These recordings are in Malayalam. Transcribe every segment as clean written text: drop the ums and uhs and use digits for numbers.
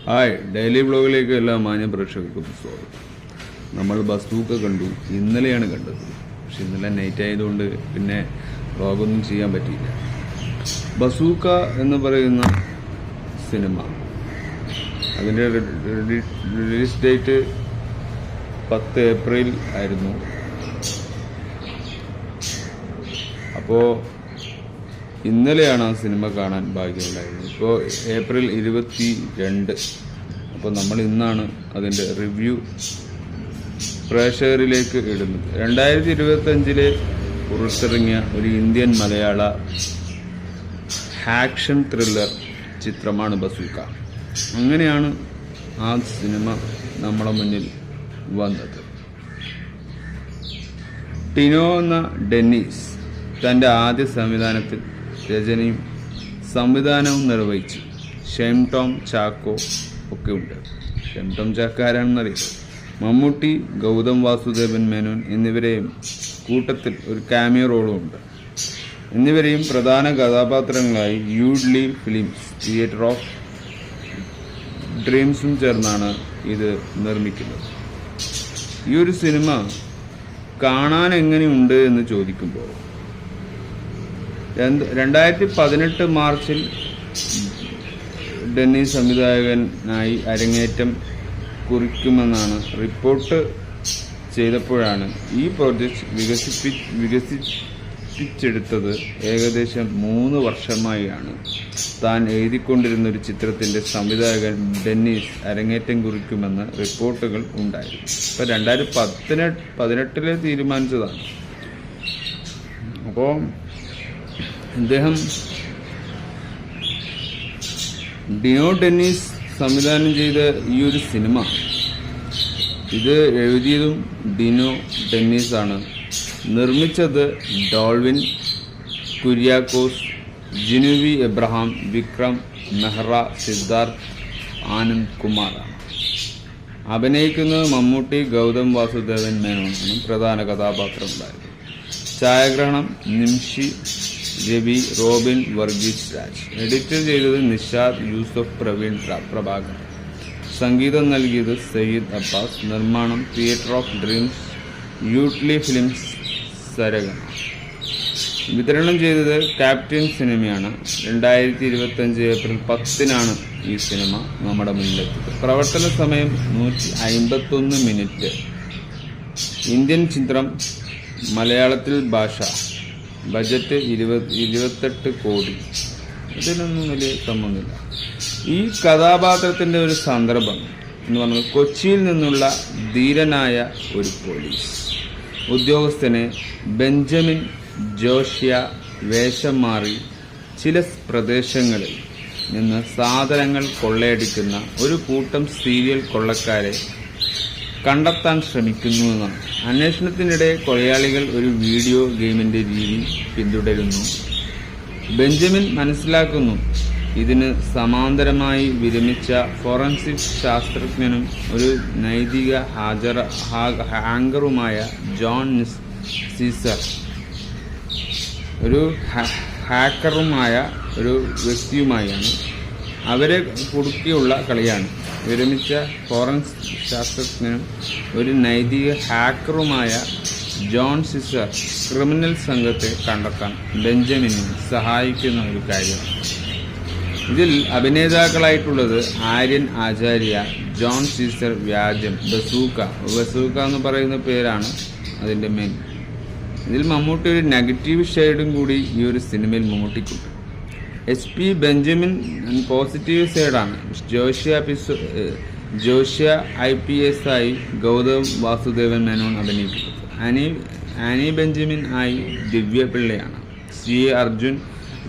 ഹായ്, ഡെയിലി ബ്ലോഗിലേക്ക് എല്ലാ മാന്യ പ്രേക്ഷകർക്കും സ്വാഗതം. നമ്മൾ ബസൂക്ക കണ്ടു. ഇന്നലെയാണ് കണ്ടത്. പക്ഷെ ഇന്നലെ നൈറ്റ് ആയതുകൊണ്ട് പിന്നെ വ്ളോഗൊന്നും ചെയ്യാൻ പറ്റിയില്ല. ബസൂക്ക എന്ന് പറയുന്ന സിനിമ, അതിൻ്റെ റിലീസ് ഡേറ്റ് 10 ഏപ്രിൽ ആയിരുന്നു. അപ്പോൾ ഇന്നലെയാണ് ആ സിനിമ കാണാൻ ഭാഗ്യമുണ്ടായിരുന്നത്. ഇപ്പോൾ ഏപ്രിൽ 22. അപ്പോൾ നമ്മൾ ഇന്നാണ് അതിൻ്റെ റിവ്യൂ പ്രേക്ഷകരിലേക്ക് ഇടുന്നത്. 2025 പുറത്തിറങ്ങിയ ഒരു ഇന്ത്യൻ മലയാള ആക്ഷൻ ത്രില്ലർ ചിത്രമാണ് ബസൂക്ക. അങ്ങനെയാണ് ആ സിനിമ നമ്മളെ മുന്നിൽ വന്നത്. ടിനോ എന്ന ഡെന്നീസ് തൻ്റെ ആദ്യ സംവിധാനത്തിൽ രചനയും സംവിധാനവും നിർവഹിച്ചു. ഷെം ടോം ചാക്കോ ഒക്കെ ഉണ്ട്. ഷെം ടോം ചാക്കോ ആരാണെന്നറിയില്ല. മമ്മൂട്ടി, ഗൗതം വാസുദേവൻ മേനോൻ എന്നിവരെയും കൂട്ടത്തിൽ ഒരു കാമിയോ റോളും ഉണ്ട്. എന്നിവരെയും പ്രധാന കഥാപാത്രങ്ങളായി യൂഡ്ലി ഫിലിംസ്, തിയേറ്റർ ഓഫ് ഡ്രീംസും ചേർന്നാണ് ഇത് നിർമ്മിക്കുന്നത്. ഈ ഒരു സിനിമ കാണാൻ എങ്ങനെയുണ്ട് എന്ന് ചോദിക്കുമ്പോൾ 2018 മാർച്ചിൽ ഡെന്നീസ് സംവിധായകനായി അരങ്ങേറ്റം കുറിക്കുമെന്നാണ് റിപ്പോർട്ട് ചെയ്തപ്പോഴാണ് ഈ പ്രോജക്റ്റ് വികസിപ്പിച്ചെടുത്തത്. ഏകദേശം 3 വർഷമായാണ് താൻ എഴുതിക്കൊണ്ടിരുന്നൊരു ചിത്രത്തിൻ്റെ സംവിധായകൻ ഡെന്നീസ് അരങ്ങേറ്റം കുറിക്കുമെന്ന് റിപ്പോർട്ടുകൾ ഉണ്ടായിരുന്നു. ഇപ്പോൾ 2018 തീരുമാനിച്ചതാണ്. അപ്പോൾ ഇദ്ദേഹം ടിനോ ഡെന്നീസ് സംവിധാനം ചെയ്ത ഈ ഒരു സിനിമ, ഇത് എഴുതിയതും ടിനോ ഡെന്നീസാണ്. നിർമ്മിച്ചത് ഡോൾവിൻ കുര്യാക്കോസ്, ജിനുവി എബ്രഹാം, വിക്രം മെഹ്റ, സിദ്ധാർത്ഥ് ആനന്ദ് കുമാറാണ്. അഭിനയിക്കുന്നത് മമ്മൂട്ടി, ഗൗതം വാസുദേവൻ മേനോനാണ് പ്രധാന കഥാപാത്രമുണ്ടായത്. ഛായാഗ്രഹണം നിംഷി രവി, റോബിൻ വർഗീസ് രാജ്. എഡിറ്റ് ചെയ്തത് നിഷാദ് യൂസഫ്, പ്രവീൺ പ്രഭാകർ. സംഗീതം നൽകിയത് സയ്യിദ് അബ്ബാസ്. നിർമ്മാണം തിയേറ്റർ ഓഫ് ഡ്രീംസ്, യൂഡ്ലി ഫിലിംസ്, സരഗണ. വിതരണം ചെയ്തത് ക്യാപ്റ്റൻ സിനിമയാണ്. 2025 ഏപ്രിൽ 10 ഈ സിനിമ നമ്മുടെ മുന്നിലെത്തിയത്. പ്രവർത്തന സമയം 151 മിനിറ്റ്. ഇന്ത്യൻ ചിത്രം, മലയാളത്തിൽ ഭാഷ. ബജറ്റ് 28 കോടി. ഇതിനൊന്നും വലിയ സംബന്ധമില്ല. ഈ കഥാപാത്രത്തിൻ്റെ ഒരു സന്ദർഭം എന്ന് പറഞ്ഞാൽ കൊച്ചിയിൽ നിന്നുള്ള ധീരനായ ഒരു പോലീസ് ഉദ്യോഗസ്ഥനെ ബെഞ്ചമിൻ ജോഷ്യ വേഷം മാറി ചില പ്രദേശങ്ങളിൽ നിന്ന് സാധനങ്ങൾ കൊള്ളയടിക്കുന്ന ഒരു കൂട്ടം സീരിയൽ കൊള്ളക്കാരെ കണ്ടെത്താൻ ശ്രമിക്കുന്നുവെന്നാണ്. അന്വേഷണത്തിനിടെ കൊലയാളികൾ ഒരു വീഡിയോ ഗെയിമിൻ്റെ രീതി പിന്തുടരുന്നു. ബെഞ്ചമിൻ മനസ്സിലാക്കുന്നു ഇതിന് സമാന്തരമായി വിരമിച്ച ഫോറൻസിക് ശാസ്ത്രജ്ഞനും ഒരു നൈതിക ഹാക്കറുമായ ജോൺ സീസർ, ഒരു ഹാക്കറുമായ ഒരു വ്യക്തിയുമായാണ്. അവരെ കുടുക്കിയുള്ള കളിയാണ്. വിരമിച്ച ഫോറൻസിക് ശാസ്ത്രജ്ഞനും ഒരു നൈതിക ഹാക്കറുമായ ജോൺ സിസർ ക്രിമിനൽ സംഘത്തെ കണ്ടെത്താൻ ബെഞ്ചമിനെ സഹായിക്കുന്ന ഒരു കാര്യമാണ്. ഇതിൽ അഭിനേതാക്കളായിട്ടുള്ളത് ആര്യൻ ആചാര്യ, ജോൺ സീസർ, വ്യാജം, ബസൂക്ക എന്ന് പറയുന്ന പേരാണ് അതിൻ്റെ മെയിൻ. ഇതിൽ മമ്മൂട്ടി ഒരു നെഗറ്റീവ് ഷെയ്ഡും കൂടി ഈ ഒരു സിനിമയിൽ മമ്മൂട്ടിക്കുണ്ട്. SP ബെഞ്ചമിൻ പോസിറ്റീവ് സൈഡാണ്. ജോഷ്യ IPS ആയി ഗൗതം വാസുദേവൻ മേനോൻ അഭിനയിക്കുന്നത്. ആനി ബെഞ്ചമിൻ ആയി ദിവ്യ പിള്ളയാണ്. CA അർജുൻ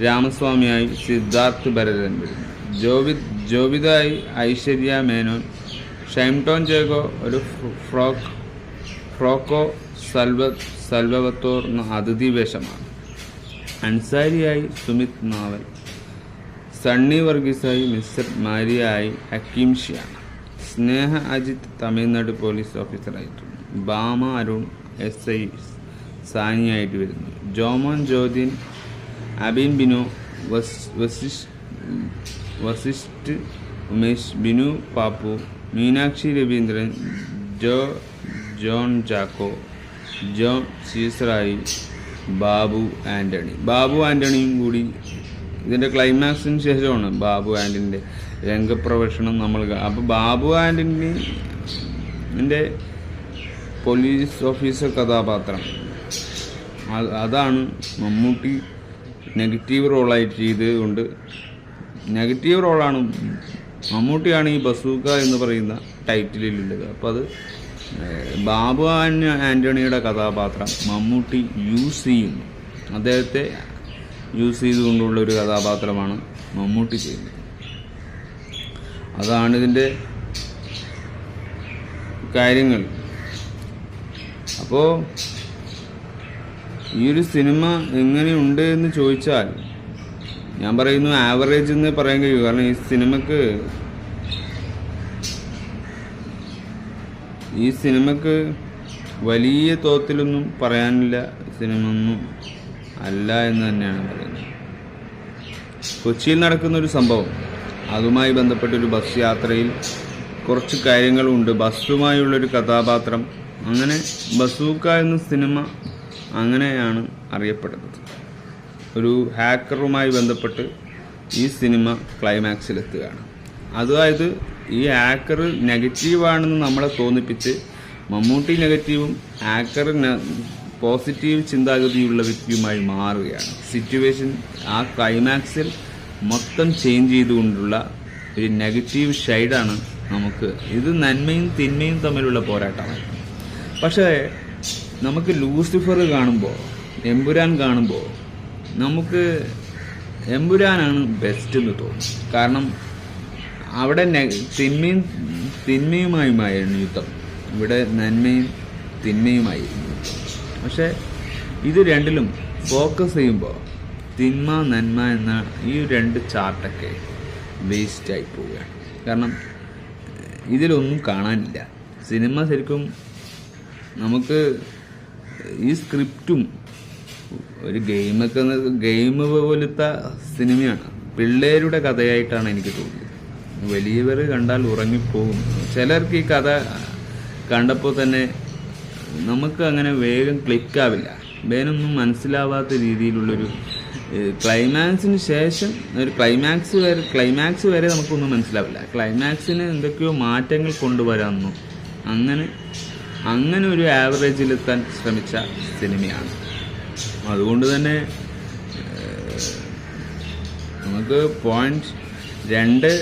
രാമസ്വാമിയായി സിദ്ധാർത്ഥ് ഭരതൻ വരുന്നു. ജോവിതായി ഐശ്വര്യ മേനോൻ. ഷൈംടോൺ ജേഗോ ഒരു ഫ്രോക്കോ സൽവത്തോർ അതിഥി വേഷമാണ്. അൻസാരിയായി സുമിത് നാവൽ. സണ്ണി വർഗീസായി മിസ്റ്റർ മാരിയായി ഹക്കീം ഷിയാണ്. സ്നേഹ അജിത്ത് തമിഴ്നാട് പോലീസ് ഓഫീസറായിട്ടുണ്ട്. ബാമ അരുൺ SI സാനിയായിട്ട് വരുന്നു. ജോമോൻ ജ്യോതിൻ, അബിൻ ബിനോ, വസിഷ്ഠ് ഉമേഷ്, ബിനു പാപ്പു, മീനാക്ഷി രവീന്ദ്രൻ, ജോൺ ചാക്കോ, ജോൺ സീസറായി, ബാബു ആൻ്റണിയും കൂടി ഇതിൻ്റെ ക്ലൈമാക്സിന് ശേഷമാണ് ബാബു ആൻ്റണിൻ്റെ രംഗപ്രവേശനം നമ്മൾ. അപ്പോൾ ബാബു ആൻ്റണിൻ്റെ പോലീസ് ഓഫീസർ കഥാപാത്രം അതാണ് മമ്മൂട്ടി നെഗറ്റീവ് റോളായിട്ട് ചെയ്തുകൊണ്ട്, നെഗറ്റീവ് റോളാണ് മമ്മൂട്ടിയാണ് ഈ ബസൂക്ക എന്ന് പറയുന്ന ടൈറ്റിലുള്ളത്. അപ്പോൾ അത് ബാബു ആൻ്റണിയുടെ കഥാപാത്രം മമ്മൂട്ടി യൂസ് ചെയ്യുന്നു, അദ്ദേഹത്തെ യൂസ് ചെയ്തുകൊണ്ടുള്ള ഒരു കഥാപാത്രമാണ് മമ്മൂട്ടി ചെയ്യുന്നത്. അതാണ് ഇതിൻ്റെ കാര്യങ്ങൾ. അപ്പോൾ ഈ ഒരു സിനിമ എങ്ങനെയുണ്ട് എന്ന് ചോദിച്ചാൽ ഞാൻ പറയുന്നു ആവറേജ് എന്ന് പറയാൻ കഴിയും. കാരണം ഈ സിനിമക്ക് വലിയ തോതിലൊന്നും പറയാനില്ല, സിനിമ ഒന്നും അല്ല എന്ന് തന്നെയാണ് പറയുന്നത്. കൊച്ചിയിൽ നടക്കുന്ന ഒരു സംഭവം, അതുമായി ബന്ധപ്പെട്ടൊരു ബസ് യാത്രയിൽ കുറച്ച് കാര്യങ്ങളുണ്ട്, ബസ്സുമായുള്ളൊരു കഥാപാത്രം, അങ്ങനെ ബസൂക്ക എന്ന സിനിമ അങ്ങനെയാണ് അറിയപ്പെടുന്നത്. ഒരു ഹാക്കറുമായി ബന്ധപ്പെട്ട് ഈ സിനിമ ക്ലൈമാക്സിലെത്തുകയാണ്. അതായത് ഈ ഹാക്കർ നെഗറ്റീവാണെന്ന് നമ്മളെ തോന്നിപ്പിച്ച് മമ്മൂട്ടി നെഗറ്റീവും ഹാക്കർ പോസിറ്റീവ് ചിന്താഗതിയുള്ള വ്യക്തിയുമായി മാറുകയാണ്. സിറ്റുവേഷൻ ആ ക്ലൈമാക്സിൽ മൊത്തം ചേഞ്ച് ചെയ്തുകൊണ്ടുള്ള ഒരു നെഗറ്റീവ് ഷെയ്ഡാണ് നമുക്ക്. ഇത് നന്മയും തിന്മയും തമ്മിലുള്ള പോരാട്ടമാണ്. പക്ഷേ നമുക്ക് ലൂസിഫർ കാണുമ്പോൾ, എമ്പുരാൻ കാണുമ്പോൾ നമുക്ക് എമ്പുരാനാണ് ബെസ്റ്റ് എന്ന് തോന്നും. കാരണം അവിടെ തിന്മയുമായിരുന്നു യുദ്ധം, ഇവിടെ നന്മയും തിന്മയുമായിരുന്നു യുദ്ധം. പക്ഷേ ഇത് രണ്ടിലും ഫോക്കസ് ചെയ്യുമ്പോൾ തിന്മ നന്മ എന്ന ഈ രണ്ട് ചാർട്ടൊക്കെ വേസ്റ്റായി പോവുകയാണ്. കാരണം ഇതിലൊന്നും കാണാനില്ല. സിനിമ ശരിക്കും നമുക്ക് ഈ സ്ക്രിപ്റ്റും ഒരു ഗെയിം പോലത്തെ സിനിമയാണ്, പിള്ളേരുടെ കഥയായിട്ടാണ് എനിക്ക് തോന്നിയത്. വലിയവർ കണ്ടാൽ ഉറങ്ങിപ്പോകും. ചിലർക്ക് ഈ കഥ കണ്ടപ്പോൾ തന്നെ നമുക്ക് അങ്ങനെ വേഗം ക്ലിക്കാവില്ല, വേഗമൊന്നും മനസ്സിലാവാത്ത രീതിയിലുള്ളൊരു ക്ലൈമാക്സിന് ശേഷം ഒരു ക്ലൈമാക്സ് വരെ നമുക്കൊന്നും മനസ്സിലാവില്ല. ക്ലൈമാക്സിന് എന്തൊക്കെയോ മാറ്റങ്ങൾ കൊണ്ടുവരാമെന്നോ അങ്ങനെ ഒരു ആവറേജിലെത്താൻ ശ്രമിച്ച സിനിമയാണ്. അതുകൊണ്ട് തന്നെ നമുക്ക് 0.2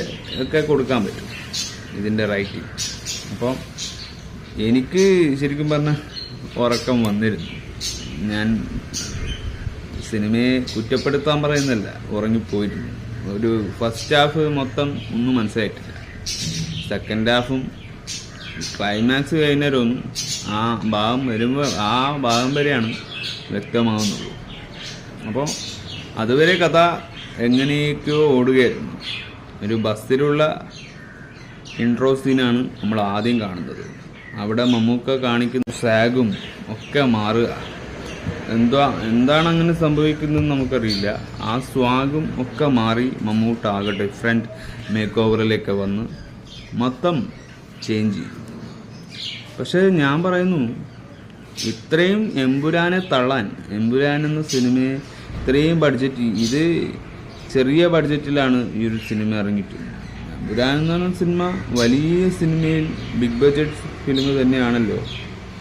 ഒക്കെ കൊടുക്കാൻ പറ്റും ഇതിൻ്റെ റൈറ്റിംഗ്. അപ്പോൾ എനിക്ക് ശരിക്കും പറഞ്ഞാൽ ഉറക്കം വന്നിരുന്നു. ഞാൻ സിനിമയെ കുറ്റപ്പെടുത്താൻ പറയുന്നില്ല, ഉറങ്ങിപ്പോയിരുന്നു. ഒരു ഫസ്റ്റ് ഹാഫ് മൊത്തം ഒന്നും മനസ്സിലായിട്ടില്ല. സെക്കൻഡ് ഹാഫും ക്ലൈമാക്സ് കഴിഞ്ഞവരൊന്നും ആ ഭാഗം വരെയാണ് വ്യക്തമാകുന്നുള്ളൂ. അപ്പോൾ അതുവരെ കഥ എങ്ങനെയൊക്കെയോ ഓടുകയായിരുന്നു. ഒരു ബസ്സിലുള്ള ഇൻട്രോ സീനാണ് നമ്മൾ ആദ്യം കാണുന്നത്. അവിടെ മമ്മൂക്ക കാണിക്കുന്ന സാഗും ഒക്കെ മാറുക. എന്താണ് അങ്ങനെ സംഭവിക്കുന്നതെന്ന് നമുക്കറിയില്ല. ആ സ്വാഗും ഒക്കെ മാറി മമ്മൂട്ടാകെ ഡിഫറെൻറ്റ് മേക്ക് ഓവറിലേക്ക് വന്ന് മൊത്തം ചേഞ്ച് ചെയ്തു. പക്ഷേ ഞാൻ പറയുന്നു, ഇത്രയും എമ്പുരാനെ തള്ളാൻ, എമ്പുരാൻ എന്ന സിനിമയെ ഇത്രയും ബഡ്ജറ്റ്, ഇത് ചെറിയ ബഡ്ജറ്റിലാണ് ഈ ഒരു സിനിമ ഇറങ്ങിയിട്ടുണ്ട്. എമ്പുരാൻ എന്ന് പറഞ്ഞ സിനിമ വലിയ സിനിമയിൽ ബിഗ് ബഡ്ജറ്റ് ഫിലിം തന്നെയാണല്ലോ.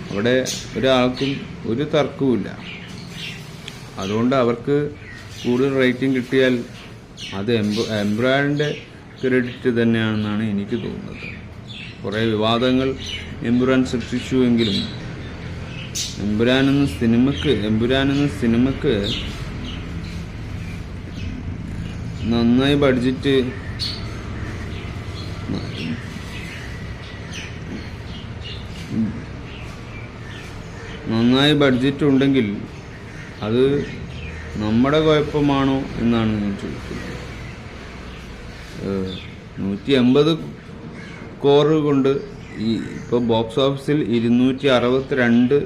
അവിടെ ഒരാൾക്കും ഒരു തർക്കവുമില്ല. അതുകൊണ്ട് അവർക്ക് കൂടുതൽ റേറ്റിംഗ് കിട്ടിയാൽ അത് എമ്പുരാൻ്റെ ക്രെഡിറ്റ് തന്നെയാണെന്നാണ് എനിക്ക് തോന്നുന്നത്. കുറേ വിവാദങ്ങൾ എമ്പുരാൻ സൃഷ്ടിച്ചുവെങ്കിലും എമ്പുരാൻ എന്ന സിനിമക്ക് നന്നായി ബഡ്ജറ്റ് ഉണ്ടെങ്കിൽ അത് നമ്മുടെ കുഴപ്പമാണോ എന്നാണ് ഞാൻ ചോദിക്കുന്നത്. 180 കോറ് കൊണ്ട് ഇപ്പോൾ ബോക്സ് ഓഫീസിൽ 262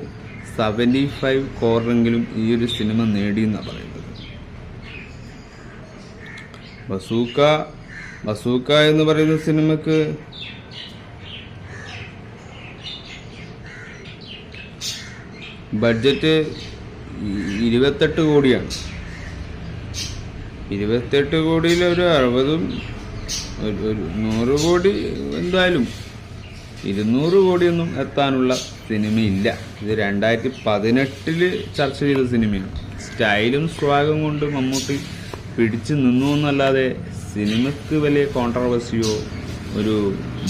കോറെങ്കിലും ഈ ഒരു സിനിമ നേടിയെന്നാണ് പറയുന്നത്. ബസൂക്ക ബസൂക്ക എന്ന് പറയുന്ന സിനിമക്ക് ബഡ്ജറ്റ് 28 കോടിയാണ്. 28 കോടിയിൽ ഒരു 60 ഒരു 100 കോടി എന്തായാലും 200 കോടിയൊന്നും എത്താനുള്ള സിനിമയില്ല. ഇത് 2018 ചർച്ച ചെയ്ത സിനിമയാണ്. സ്റ്റൈലും സ്വാഗം കൊണ്ട് മമ്മൂട്ടി പിടിച്ചു നിന്നു എന്നല്ലാതെ സിനിമക്ക് വലിയ കോൺട്രവേഴ്സിയോ ഒരു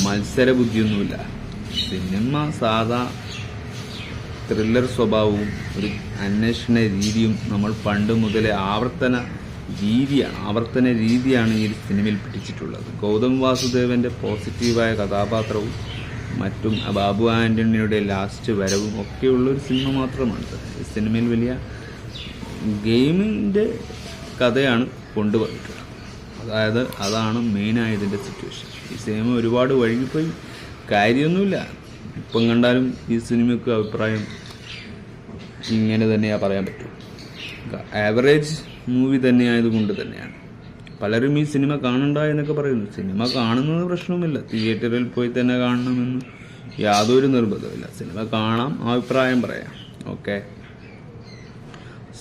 മത്സര ബുദ്ധിയൊന്നുമില്ല. സിനിമ സാധാ ത്രില്ലർ സ്വഭാവവും ഒരു അന്വേഷണ രീതിയും നമ്മൾ പണ്ട് മുതലേ ആവർത്തന രീതിയാണ് ഈ സിനിമയിൽ പിടിച്ചിട്ടുള്ളത്. ഗൗതം വാസുദേവൻ്റെ പോസിറ്റീവായ കഥാപാത്രവും മറ്റും ബാബു ആൻ്റണിയുടെ ലാസ്റ്റ് വരവും ഒക്കെയുള്ളൊരു സിനിമ മാത്രമാണ്. ഈ സിനിമയിൽ വലിയ ഗെയിമിൻ്റെ കഥയാണ് കൊണ്ടുവന്നിട്ടുള്ളത്. അതാണ് മെയിനായതിൻ്റെ സിറ്റുവേഷൻ. ഈ സിനിമ ഒരുപാട് വഴുകിപ്പോയി കാര്യമൊന്നുമില്ല. ഇപ്പം കണ്ടാലും ഈ സിനിമയ്ക്ക് അഭിപ്രായം ഇങ്ങനെ തന്നെയാണ് പറയാൻ പറ്റും. ആവറേജ് മൂവി തന്നെയായതുകൊണ്ട് തന്നെയാണ് പലരും ഈ സിനിമ കാണണ്ട എന്നൊക്കെ പറയുന്നു. സിനിമ കാണുന്നത് പ്രശ്നവുമില്ല, തിയേറ്ററിൽ പോയി തന്നെ കാണണമെന്ന് യാതൊരു നിർബന്ധമില്ല. സിനിമ കാണാം, അഭിപ്രായം പറയാം. ഓക്കെ,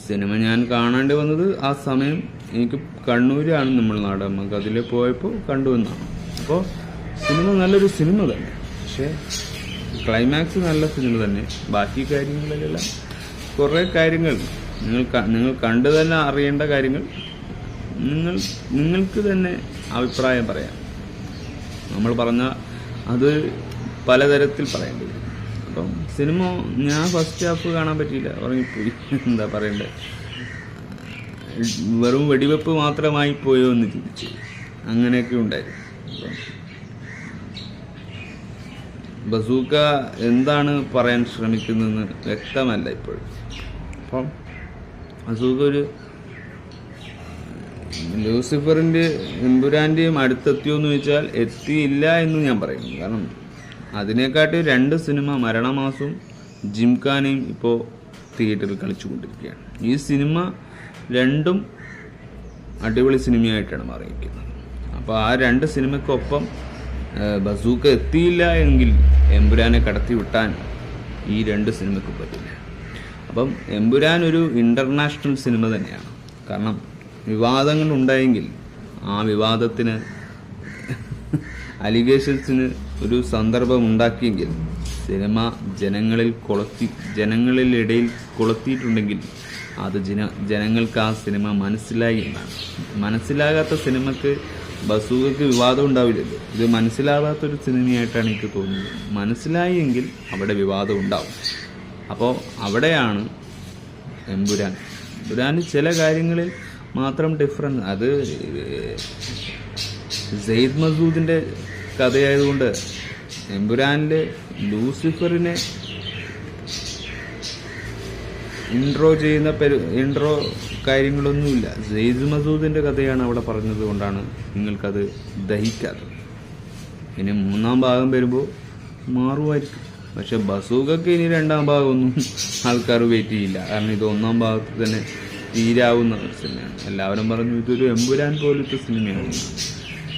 സിനിമ ഞാൻ കാണേണ്ടി വന്നത് ആ സമയം എനിക്ക് കണ്ണൂരാണ് നമ്മൾ നാട്, നമുക്ക് അതിൽ പോയപ്പോൾ കണ്ടുവന്നാണ്. അപ്പോൾ സിനിമ നല്ലൊരു സിനിമ തന്നെ, പക്ഷേ ക്ലൈമാക്സ് നല്ല സിനിമ തന്നെ. ബാക്കി കാര്യങ്ങളിലെല്ലാം കുറേ കാര്യങ്ങൾ നിങ്ങൾ കണ്ടു തന്നെ അറിയേണ്ട കാര്യങ്ങൾ നിങ്ങൾക്ക് തന്നെ അഭിപ്രായം പറയാം. നമ്മൾ പറഞ്ഞാൽ അത് പലതരത്തിൽ പറയേണ്ടി വരും. അപ്പം സിനിമ ഞാൻ ഫസ്റ്റ് ഹാഫ് കാണാൻ പറ്റിയില്ല, ഉറങ്ങിപ്പോയി. എന്താ പറയണ്ടേ, വെറും വെടിവെപ്പ് മാത്രമായി പോയോ എന്ന് ചിന്തിച്ചു. അങ്ങനെയൊക്കെ ഉണ്ടായിരുന്നു. ബസൂക്ക എന്താണ് പറയാൻ ശ്രമിക്കുന്നതെന്ന് വ്യക്തമല്ല ഇപ്പോഴും. അപ്പം ബസൂക്ക ഒരു ലൂസിഫറിൻ്റെ എമ്പുരാൻ്റെയും അടുത്തെത്തിയോന്ന് ചോദിച്ചാൽ എത്തിയില്ല എന്ന് ഞാൻ പറയുന്നു. കാരണം അതിനെക്കാട്ടി 2 സിനിമ മരണമാസവും ജിംഖാനയും ഇപ്പോൾ തിയേറ്ററിൽ കളിച്ചുകൊണ്ടിരിക്കുകയാണ്. ഈ സിനിമ രണ്ടും അടിപൊളി സിനിമയായിട്ടാണ് മാറിയിരിക്കുന്നത്. അപ്പോൾ ആ 2 സിനിമയ്ക്കൊപ്പം ബസൂക്ക എത്തിയില്ല എങ്കിൽ എമ്പുരാനെ കടത്തി വിട്ടാൻ ഈ 2 സിനിമയ്ക്ക് പറ്റില്ല. അപ്പം എമ്പുരാൻ ഒരു ഇൻ്റർനാഷണൽ സിനിമ തന്നെയാണ്. കാരണം വിവാദങ്ങൾ ഉണ്ടായെങ്കിൽ ആ വിവാദത്തിന് അലിഗേഷൻസിന് ഒരു സന്ദർഭം ഉണ്ടാക്കിയെങ്കിൽ സിനിമ ജനങ്ങളിലിടയിൽ കൊളുത്തിയിട്ടുണ്ടെങ്കിൽ അത് ജനങ്ങൾക്ക് ആ സിനിമ മനസ്സിലായി എന്നാണ്. മനസ്സിലാകാത്ത സിനിമക്ക് ബസൂക്കയ്ക്ക് വിവാദം ഉണ്ടാവില്ലല്ലോ. ഇത് മനസ്സിലാകാത്തൊരു സിനിമയായിട്ടാണ് എനിക്ക് തോന്നുന്നത്. മനസ്സിലായെങ്കിൽ അവിടെ വിവാദം ഉണ്ടാവും. അപ്പോൾ അവിടെയാണ് എമ്പുരാന് ചില കാര്യങ്ങളിൽ മാത്രം ഡിഫറൻസ്. അത് സെയ്ദ് മസൂദിൻ്റെ കഥയായതുകൊണ്ട് എമ്പുരാനിലെ ലൂസിഫറിനെ ഇൻട്രോ കാര്യങ്ങളൊന്നുമില്ല. സെയ്ദ് മസൂദിൻ്റെ കഥയാണ് അവിടെ പറഞ്ഞത് കൊണ്ടാണ് നിങ്ങൾക്കത് ദഹിക്കാത്തത്. ഇനി 3-ാം ഭാഗം വരുമ്പോൾ മാറുമായിരിക്കും. പക്ഷെ ബസൂക്കയ്ക്ക് ഇനി 2-ാം ഭാഗമൊന്നും ആൾക്കാർ വെയിറ്റ് ചെയ്യില്ല. കാരണം ഇത് 1-ാം ഭാഗത്ത് തന്നെ തീരാവുന്ന ഒരു സിനിമയാണ്. എല്ലാവരും പറഞ്ഞു ഇതൊരു എമ്പുരാൻ പോലത്തെ സിനിമയാണ്.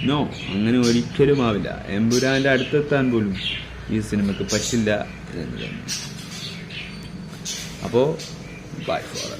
നോ, അങ്ങനെ ഒരിക്കലും ആവില്ല. എമ്പുരാൻ്റെ അടുത്തെത്താൻ പോലും ഈ സിനിമയ്ക്ക് പറ്റില്ല എന്ന് തന്നെ. അപ്പോൾ ബൈ ഫോർ